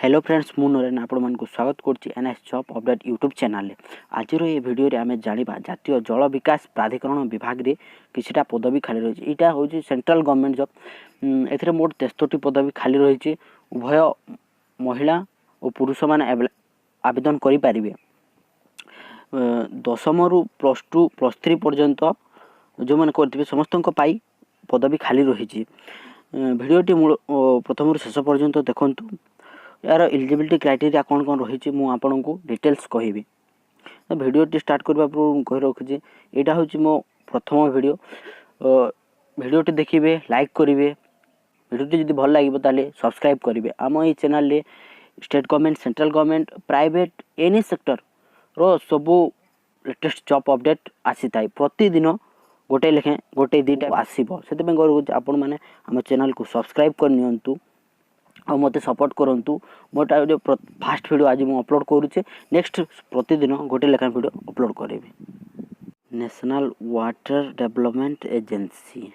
Hello friends मु नरेन आपण मानक स्वागत करछि NS job update YouTube channel. आज ये वीडियो रे आमे जानिबा जातीय जल विकास प्राधिकरण विभाग रे किछटा पदवी खाली रही। एटा होछि सेंट्रल गवर्नमेंट जॉब। एथिरे मोट 63 पदवी खाली रही। उभय महिला और पुरुष माने आवेदन करि पारिबे। 10th रु +2 +3 पर्यंत जो माने करथिबे समस्तन पाई पदवी खाली रही। वीडियोटी प्रथम रु शेष पर्यंत देखंतु। यार एलिजिबिलिटी क्राइटेरिया कौन कौन रही मु आपन को डिटेल्स कहबी। तो वीडियोटी स्टार्ट करबा पूर्व कहि रखुची एटा होची मो प्रथम वीडियो। वीडियोटी देखिबे, लाइक करिवे। वीडियोटी जदि भल लागिबो ताले सब्सक्राइब करिवे। आम ए चैनल रे state government, central government, private any sector रो सबो लेटेस्ट जॉब अपडेट आसी थाई। प्रतिदिन गोटे लेखे गोटे दीटा आसीबो। सेते पे करू आपण माने हम चैनल को सब्सक्राइब कर नियंतु और मते सपोर्ट करंतु। मोटा जो फास्ट वीडियो आज मु अपलोड करूचे। नेक्स्ट प्रतिदिन गोटे लेखा वीडियो अपलोड करेबी। National water development agency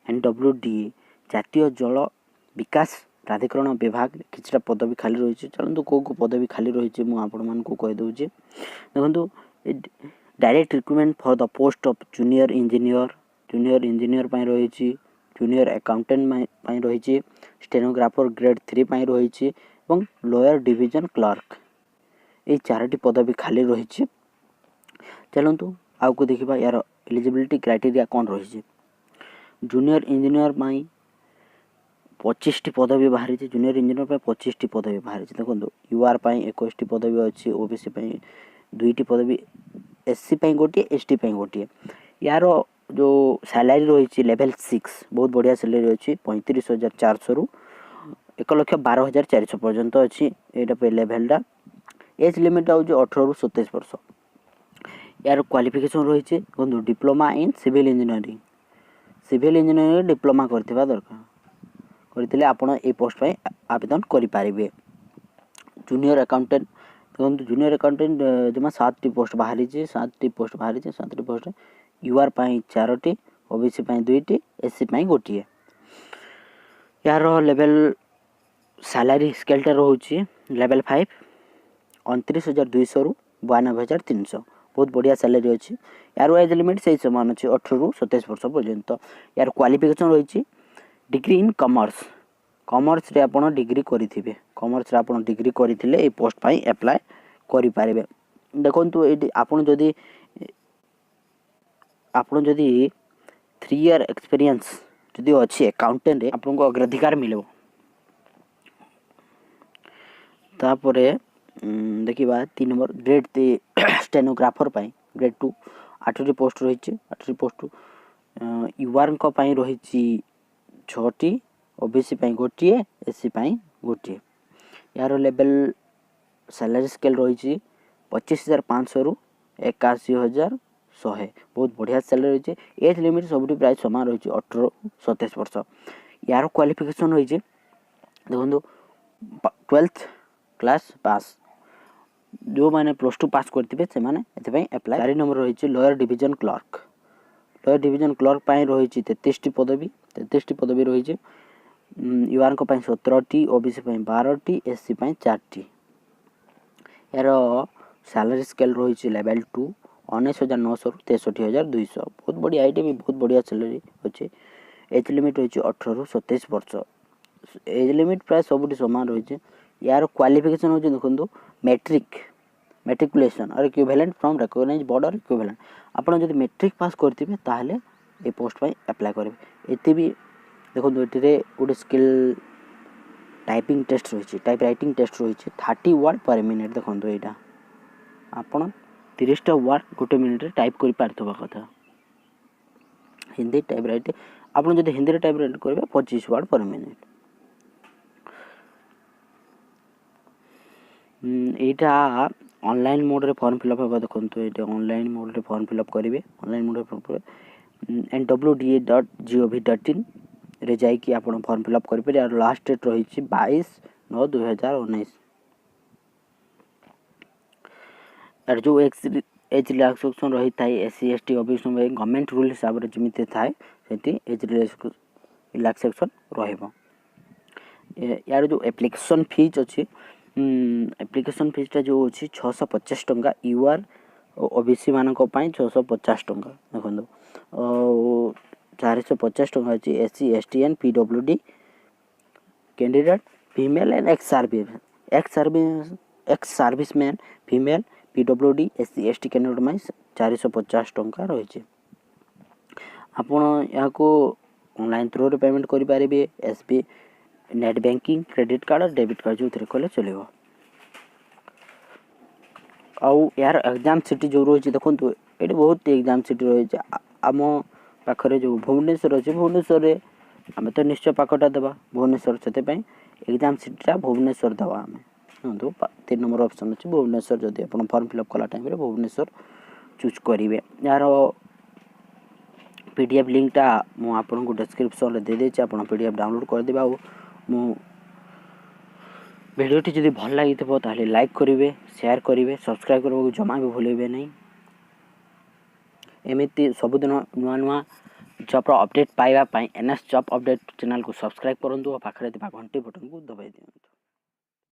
NWDA जातीय जल विकास प्राधिकरण विभाग किछटा पदवी खाली रही। चलतु को पदवी खाली रही मु आपण मान को कह दउचे। देखंतु direct recruitment for the post of junior engineer पय रही, जूनियर अकाउंटेंट पय रही, स्टेनोग्राफर ग्रेड 3 पय रही और लोअर डिवीजन क्लर्क। ये चारोटी पदवी खाली रही। चलतु आउ को देखिबा यार एलिजिबिलिटी क्राइटेरिया कौन रही। जूनियर इंजीनियर पय 25 पदवी बाहरी। जूनियर इंजीनियर पय 25 पदवी बाहरी। देखो यूआर पय 21 पदवी अच्छी, ओबीसी पय 2 पदवी, एससी पय गोटे, एसटी पय गोटे। यार जो सैलरी रही लेवल 6 बहुत बढ़िया सैलरी अच्छी 35,400 रु 1,12,400 पर्यंत अच्छी। एटा पे लेवलटा एज लिमिट हो 18 रु 27 वर्ष। यार क्वालिफिकेशन रही बंधु diploma in civil engineering diploma करथिबा दरकार करथिले आपण ए पोस्ट पे आवेदन करि पारिबे। जूनियर अकाउंटेंट देखो जूनियर अकाउंटेंट जमा 7 पोस्ट बाहरी छे। 7 पोस्ट बाहरी छे। 7 पोस्ट यूआर पय 4टी, ओबीसी पय 2टी, एससी पय गोटिए। यार लेवल सैलरी स्केलटा रहउची लेवल 5 29,200 रु 92,300 बहुत बढ़िया सैलरी अच्छी। यार एज लिमिट से समान अच्छी 18 रु 27 वर्ष पर्यंत। यार क्वालिफिकेशन रही डिग्री इन कॉमर्स रे आपण डिग्री करिथिबे। कॉमर्स रे आपण डिग्री करिथिले ए पोस्ट पय अप्लाई करि पारिबे। देखंतु ए आपण जदी 3 ईयर एक्सपीरियंस जदी अछि अकाउंटेंट रे आपण को अग्राधिकार मिलबो। तापरे देखिबा 3 नंबर ग्रेड स्टेनोग्राफर पय ग्रेड 2 8टी पोस्ट रही। 8टी पोस्ट यूआर को पय रही 6टी, ओबीसी पय गोटिए, एससी पय गोटिए। यार लेवल सैलरी स्केल रही 25,500 रु 81,100 बहुत बढ़िया सैलरी रही। एज लिमिट सबुठी प्राय समान रही 18 27 वर्ष। यार क्वालिफिकेशन रही देखो 12th क्लास पास जो माने +2 पास करथिबे से माने एते पय अप्लाई। 4 नंबर रही लोअर डिवीजन क्लर्क पय रही 33 पदवी रही। यूआर को पय 17टी, ओबीसी पय 12टी, एससी पय 4टी। यार सैलरी स्केल रही लेवल 2 19,900 रु 63,200 बहुत बढ़िया। आईटी भी बहुत बढ़िया सैलरी अच्छे। एज लिमिट रही 18 रु 27 वर्ष। एज लिमिट प्राय सबुठी समान रही। यार क्वालिफिकेशन हो देखो मैट्रिकुलेशन और equivalent from recognized board equivalent. आपण जदि मैट्रिक पास करथिबे ताहले ए पोस्ट पय अप्लाई करिवे। एते भी देखो एटिरे गोटे स्किल टाइपिंग टेस्ट रही, टाइप राइटिंग टेस्ट रही 30 वर्ड पर मिनिट। देखो एटा आपण 30टा वर्ड गोटे मिनिट रे टाइप करि पारथबा कथा। हिंदी टाइप राइटिंग आपण जदि हिंदी रे टाइप राइट करबे 25 वर्ड पर मिनिट। एटा ऑनलाइन मोड रे फॉर्म फिलअप होबा। देखंतु एटा ऑनलाइन मोड रे फॉर्म फिलअप करिवे। ऑनलाइन मोड रे फॉर्म nwda.gov.in रे जाई कि आपण फॉर्म फिलअप करि पे। और लास्ट डेट रही 22/9/2019। और जो एज रिलैक्सेशन रही थाई एससी एसटी ओबीसी में गवर्नमेंट रूल हिसाब रे जिमिते थाए सेति एज रिलैक्सेशन रहइबो। यार जो एप्लिकेशन फीस अच्छी एप्लिकेशन फीसटा जो अच्छी 650 टंका यूआर ओबीसी मान 650 टंका देखो 450 टंका अच्छी SC ST and PWD candidate female and ex serviceman female PWD SC ST candidate 450 टंका रही आपण यहाँ ऑनलाइन थ्रू रे पेमेंट करि पारिबे SB net banking credit card और डेबिट कार्ड जो थे कले चलो आउ यार एग्जाम सिटी जो रही देखो ये बहुत एग्जाम सिटी रही आम पाखे जो भुवनेश्वर अच्छे भुवनेश्वर आम तो निश्चय पाखटा देवा भुवनेश्वर से एग्जाम सिटीटा भुवनेश्वर देवा आम देखो 3 नंबर ऑप्शन अच्छे भुवनेश्वर जदि आप फॉर्म फिलअप कला टाइम भुवनेश्वर चूज करेंगे यार पीडीएफ लिंकटा मु आपको डिस्क्रिप्शन में दे देछि आप पीडीएफ डाउनलोड करदेबे आ भिडियोटी जदि भल लगी ताहले लाइक करेंगे शेयर करेंगे सब्सक्राइब करने को जमा भी भूलेंगे नहीं एमती सबुदिन नुआ नुआ जॉब अपडेट पाइबा एनएस जॉब अपडेट चैनल को सब्सक्राइब करूँ और पाखे घंटी बटन को दबाई दिखाँ।